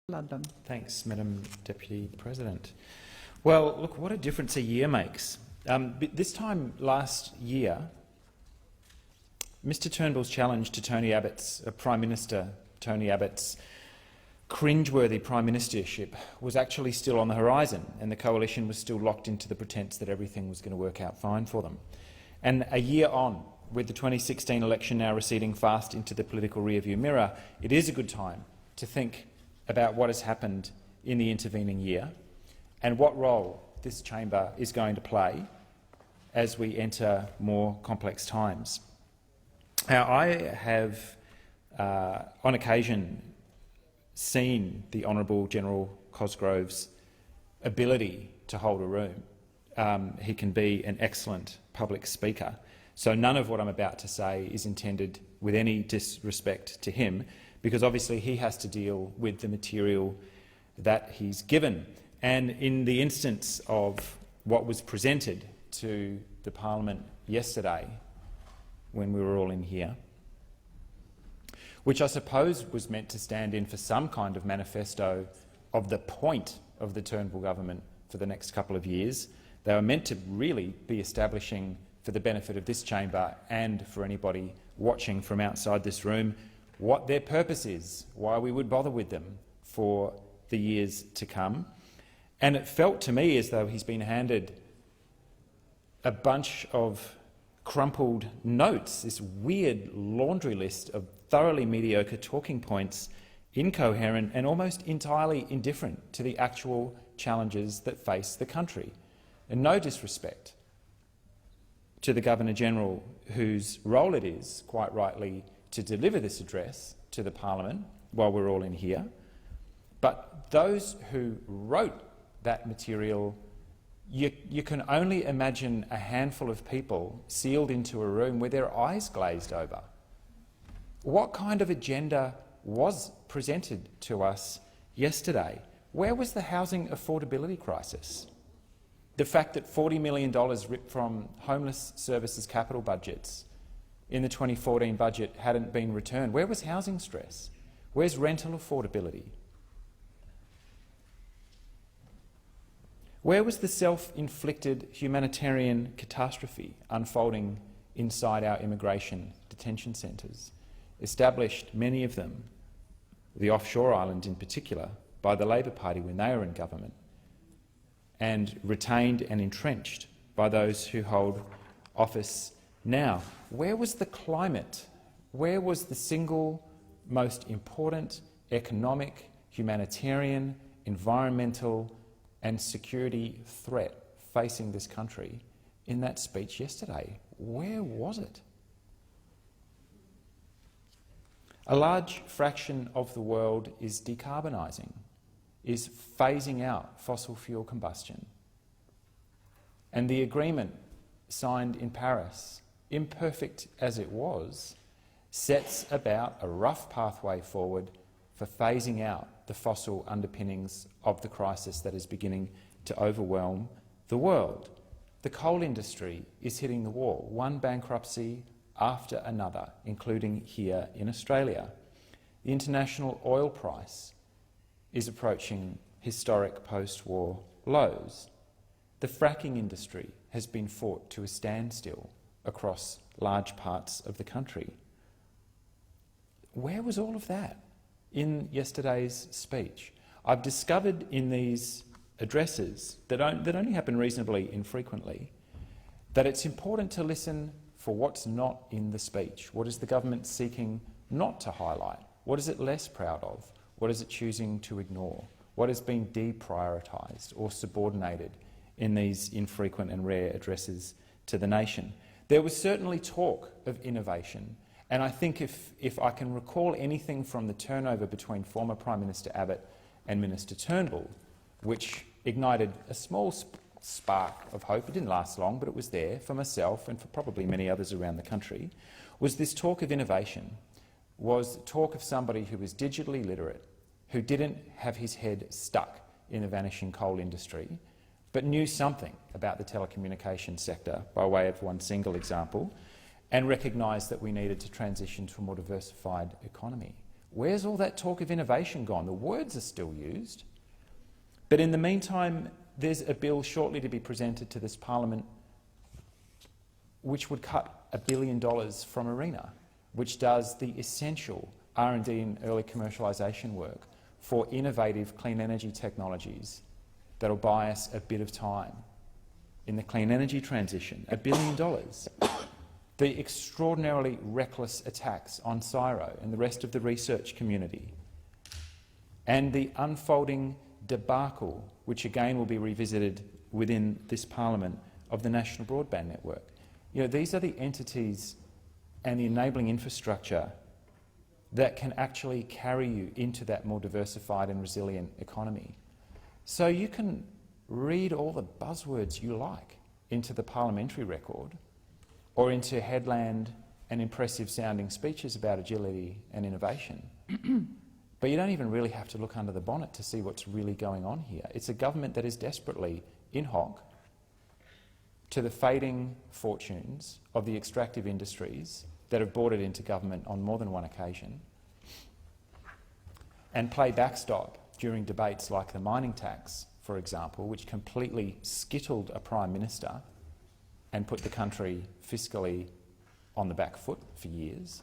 London. Thanks, Madam Deputy President. Well, look, what a difference a year makes. This time last year, Mr Turnbull's challenge to Tony Abbott's Prime Minister Tony Abbott's cringeworthy Prime Ministership was actually still on the horizon, and the coalition was still locked into the pretence that everything was going to work out fine for them. And a year on, with the 2016 election now receding fast into the political rearview mirror, it is a good time to think about what has happened in the intervening year and what role this chamber is going to play as we enter more complex times. Now, I have, on occasion, seen the Honourable General Cosgrove's ability to hold a room. He can be an excellent public speaker, so none of what I'm about to say is intended with any disrespect to him, because obviously he has to deal with the material that he's given. And in the instance of what was presented to the Parliament yesterday, when we were all in here, which I suppose was meant to stand in for some kind of manifesto of the point of the Turnbull government for the next couple of years. They were meant to really be establishing, for the benefit of this chamber and for anybody watching from outside this room, what their purpose is, why we would bother with them for the years to come. And it felt to me as though he's been handed a bunch of crumpled notes, this weird laundry list of thoroughly mediocre talking points, incoherent and almost entirely indifferent to the actual challenges that face the country. And no disrespect to the Governor-General, whose role it is, quite rightly, to deliver this address to the Parliament while we're all in here. But those who wrote that material, you can only imagine a handful of people sealed into a room with their eyes glazed over. What kind of agenda was presented to us yesterday? Where was the housing affordability crisis? The fact that $40 million ripped from homeless services capital budgets in the 2014 budget hadn't been returned. Where was housing stress? Where's rental affordability? Where was the self-inflicted humanitarian catastrophe unfolding inside our immigration detention centres, established, many of them, the offshore island in particular, by the Labor Party when they were in government, and retained and entrenched by those who hold office now? Where was the climate? Where was the single most important economic, humanitarian, environmental and security threat facing this country in that speech yesterday? Where was it? A large fraction of the world is decarbonising, is phasing out fossil fuel combustion. And the agreement signed in Paris, imperfect as it was, sets about a rough pathway forward for phasing out the fossil underpinnings of the crisis that is beginning to overwhelm the world. The coal industry is hitting the wall, one bankruptcy after another, including here in Australia. The international oil price is approaching historic post-war lows. The fracking industry has been fought to a standstill across large parts of the country. Where was all of that in yesterday's speech? I've discovered in these addresses that only happen reasonably infrequently that it's important to listen for what's not in the speech. What is the government seeking not to highlight? What is it less proud of? What is it choosing to ignore? What has been deprioritised or subordinated in these infrequent and rare addresses to the nation? There was certainly talk of innovation, and I think if I can recall anything from the turnover between former Prime Minister Abbott and Minister Turnbull, which ignited a small spark of hope, it didn't last long, but it was there for myself and for probably many others around the country, was this talk of innovation, was talk of somebody who was digitally literate, who didn't have his head stuck in the vanishing coal industry, but knew something about the telecommunications sector, by way of one single example, and recognised that we needed to transition to a more diversified economy. Where's all that talk of innovation gone? The words are still used. But in the meantime, there's a bill shortly to be presented to this parliament which would cut $1 billion from ARENA, which does the essential R&D and early commercialisation work for innovative clean energy technologies that will buy us a bit of time in the clean energy transition. $1 billion. The extraordinarily reckless attacks on CSIRO and the rest of the research community, and the unfolding debacle, which again will be revisited within this parliament, of the National Broadband Network. You know, these are the entities and the enabling infrastructure that can actually carry you into that more diversified and resilient economy. So you can read all the buzzwords you like into the parliamentary record, or into headland and impressive sounding speeches about agility and innovation. But you don't even really have to look under the bonnet to see what's really going on here. It's a government that is desperately in hock to the fading fortunes of the extractive industries that have brought it into government on more than one occasion, and play backstop during debates like the mining tax, for example, which completely skittled a Prime Minister and put the country fiscally on the back foot for years.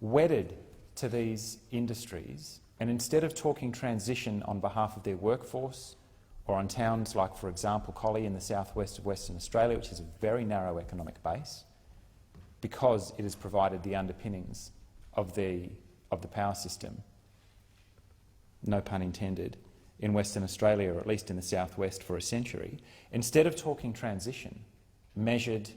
Wedded to these industries, and instead of talking transition on behalf of their workforce, or on towns like, for example, Collie in the southwest of Western Australia, which is a very narrow economic base, because it has provided the underpinnings of the power system, no pun intended, in Western Australia, or at least in the southwest, for a century. Instead of talking transition, measured,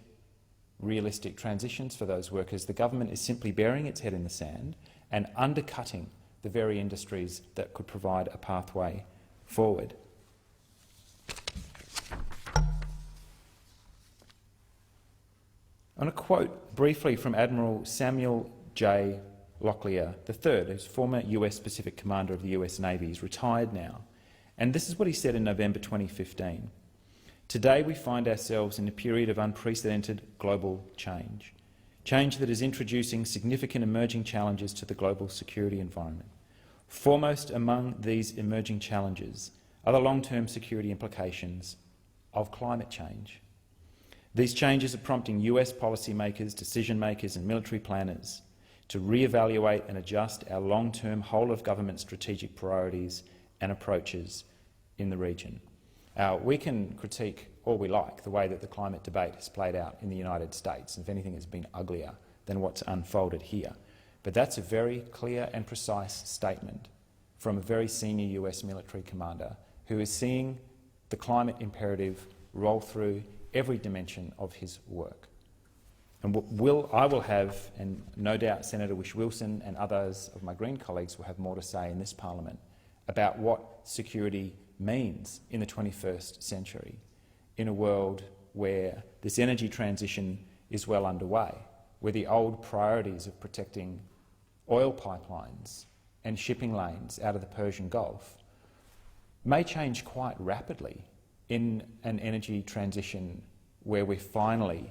realistic transitions for those workers, the government is simply burying its head in the sand and undercutting the very industries that could provide a pathway forward. I want to quote briefly from Admiral Samuel J. Locklear III, who's former US Pacific Commander of the US Navy. He's retired now. And this is what he said in November 2015. Today we find ourselves in a period of unprecedented global change, change that is introducing significant emerging challenges to the global security environment. Foremost among these emerging challenges are the long-term security implications of climate change. These changes are prompting US policymakers, decision-makers and military planners to re-evaluate and adjust our long-term whole-of-government strategic priorities and approaches in the region. We can critique all we like the way that the climate debate has played out in the United States. If anything, it's been uglier than what's unfolded here. But that's a very clear and precise statement from a very senior US military commander who is seeing the climate imperative roll through every dimension of his work. And I will have, and no doubt Senator Whish-Wilson and others of my Green colleagues will have more to say in this parliament about what security means in the 21st century in a world where this energy transition is well underway, where the old priorities of protecting oil pipelines and shipping lanes out of the Persian Gulf may change quite rapidly in an energy transition where we're finally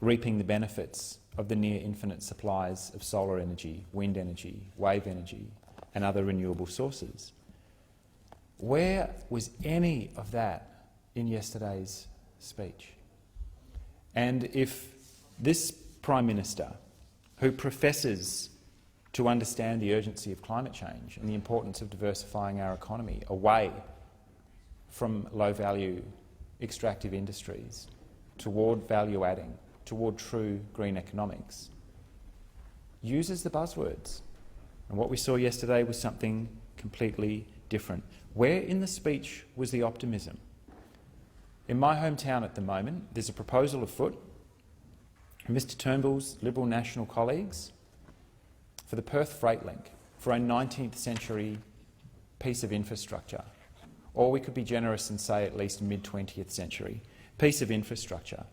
reaping the benefits of the near infinite supplies of solar energy, wind energy, wave energy and other renewable sources. Where was any of that in yesterday's speech? And if this Prime Minister, who professes to understand the urgency of climate change and the importance of diversifying our economy away from low-value extractive industries toward value-adding, toward true green economics, uses the buzzwords. And what we saw yesterday was something completely different. Where in the speech was the optimism? In my hometown at the moment, there's a proposal afoot from Mr Turnbull's Liberal National colleagues for the Perth Freight Link, for a 19th century piece of infrastructure, or we could be generous and say at least mid-20th century piece of infrastructure,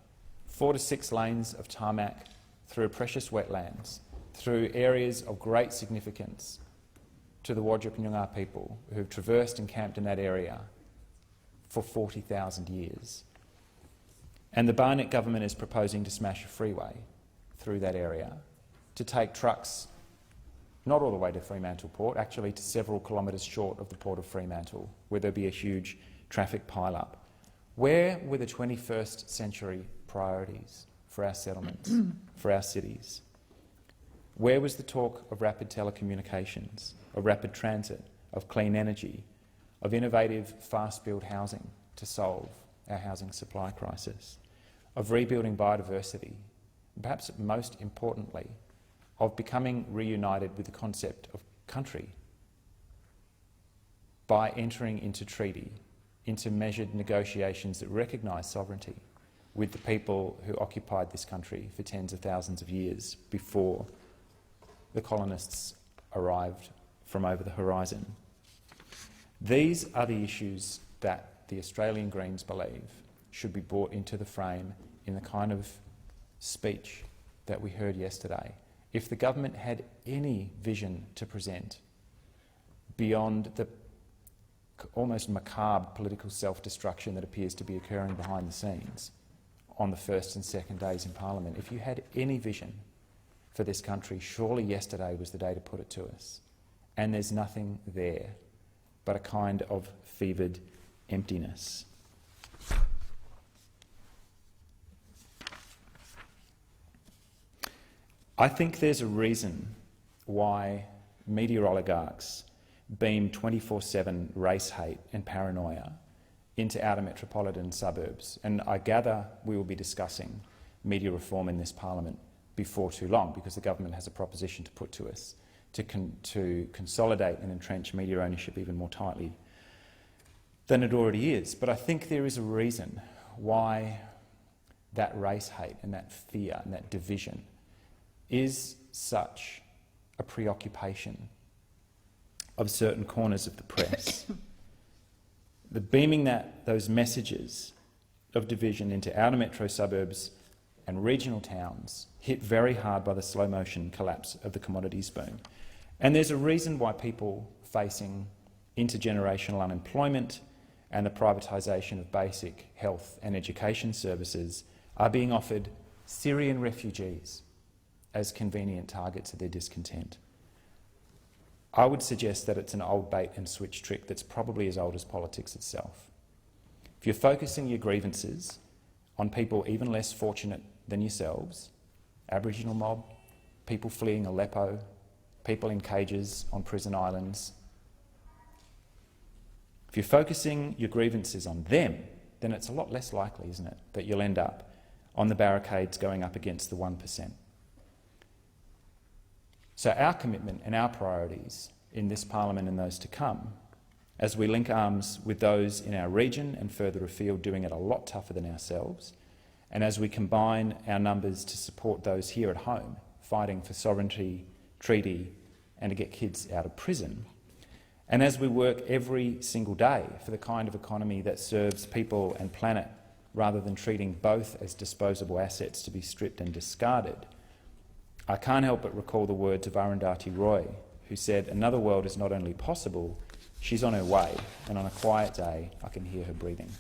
4 to 6 lanes of tarmac through precious wetlands, through areas of great significance to the Wadjuk and Noongar people who have traversed and camped in that area for 40,000 years. And the Barnett government is proposing to smash a freeway through that area to take trucks not all the way to Fremantle Port, actually to several kilometres short of the Port of Fremantle, where there'd be a huge traffic pile-up. Where were the 21st century priorities for our settlements, for our cities? Where was the talk of rapid telecommunications, of rapid transit, of clean energy, of innovative, fast-built housing to solve our housing supply crisis, of rebuilding biodiversity, and perhaps most importantly, of becoming reunited with the concept of country by entering into treaty, into measured negotiations that recognise sovereignty with the people who occupied this country for tens of thousands of years before the colonists arrived from over the horizon. These are the issues that the Australian Greens believe should be brought into the frame in the kind of speech that we heard yesterday. If the government had any vision to present beyond the almost macabre political self-destruction that appears to be occurring behind the scenes on the first and second days in Parliament, if you had any vision for this country, surely yesterday was the day to put it to us. And there's nothing there but a kind of fevered emptiness. I think there's a reason why media oligarchs beam 24/7 race hate and paranoia into outer metropolitan suburbs. And I gather we will be discussing media reform in this Parliament before too long, because the government has a proposition to put to us to consolidate and entrench media ownership even more tightly than it already is. But I think there is a reason why that race hate and that fear and that division is such a preoccupation of certain corners of the press. The beaming those messages of division into outer metro suburbs and regional towns hit very hard by the slow-motion collapse of the commodities boom. And there's a reason why people facing intergenerational unemployment and the privatisation of basic health and education services are being offered Syrian refugees as convenient targets of their discontent. I would suggest that it's an old bait-and-switch trick that's probably as old as politics itself. If you're focusing your grievances on people even less fortunate than yourselves, Aboriginal mob, people fleeing Aleppo, people in cages on prison islands, if you're focusing your grievances on them, then it's a lot less likely, isn't it, that you'll end up on the barricades going up against the 1%. So our commitment and our priorities in this Parliament and those to come, as we link arms with those in our region and further afield doing it a lot tougher than ourselves, and as we combine our numbers to support those here at home fighting for sovereignty, treaty and to get kids out of prison, and as we work every single day for the kind of economy that serves people and planet rather than treating both as disposable assets to be stripped and discarded, I can't help but recall the words of Arundhati Roy, who said, "Another world is not only possible, she's on her way, and on a quiet day I can hear her breathing."